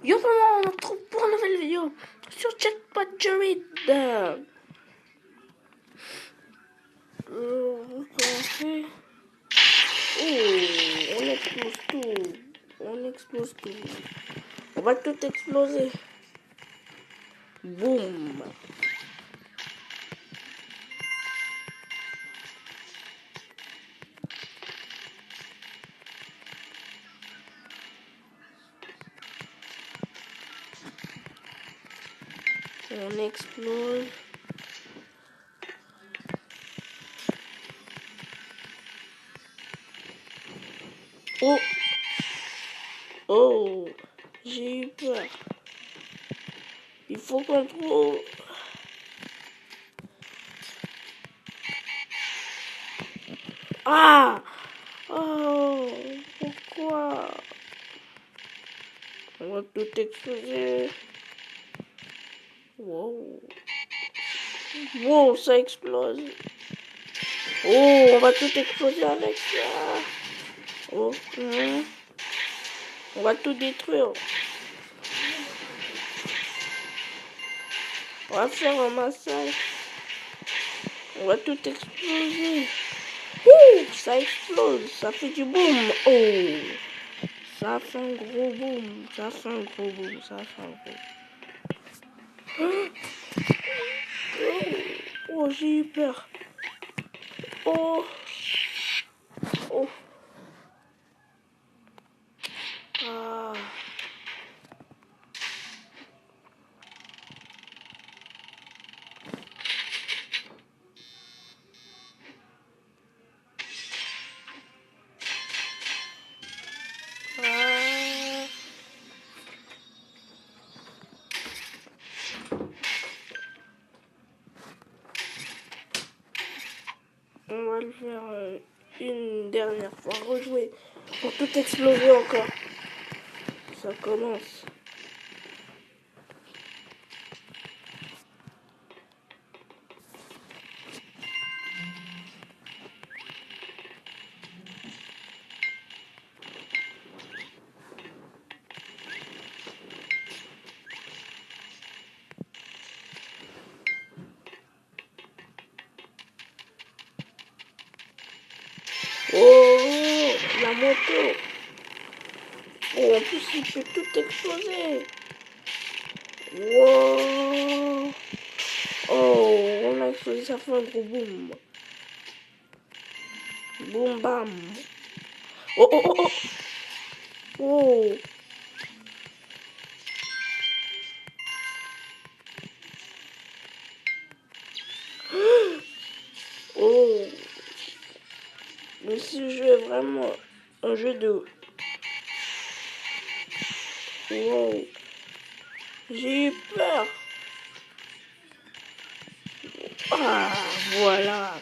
Yo tout le monde, on se retrouve pour une nouvelle vidéo sur Jackpot Jared. On commencer. Oh, on explose tout. On explose tout. On va tout exploser. Boum. On explose. Oh. Oh. J'ai eu peur. Il faut qu'on trouve. Ah. Oh. Pourquoi? On va tout exploser. Wow. Wow, ça explose. Oh, on va tout exploser avec ça. Oh, on va tout détruire. On va faire un massacre. On va tout exploser. Ouh, ça explose. Ça fait du boom. Oh, ça fait un gros boom. Ça fait un gros boom. Ça fait un gros. Oh, j'ai eu peur. Oh. Oh. Ah. On va le faire une dernière fois. Rejouer pour tout exploser encore. Ça commence. Oh, la moto. Oh, en plus, il peut tout exploser. Wow. Oh, on a explosé, ça fait un gros boom. Boum, bam. Oh, oh, oh, oh. Oh. Oh. Mais ce jeu est vraiment un jeu de... Wow. J'ai eu peur. Ah, voilà.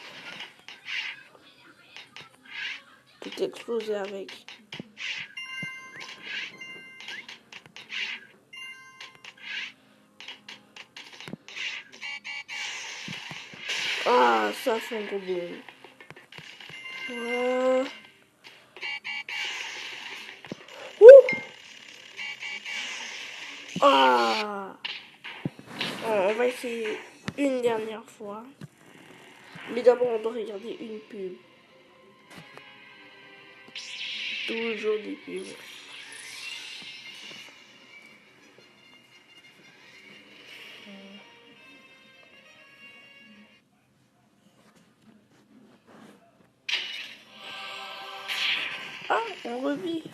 Tout explosé avec. Ah, ça fait un gros boom. Ah. On va essayer une dernière fois. Mais d'abord, on doit regarder une pub. Toujours des pubs. Ah, on revit.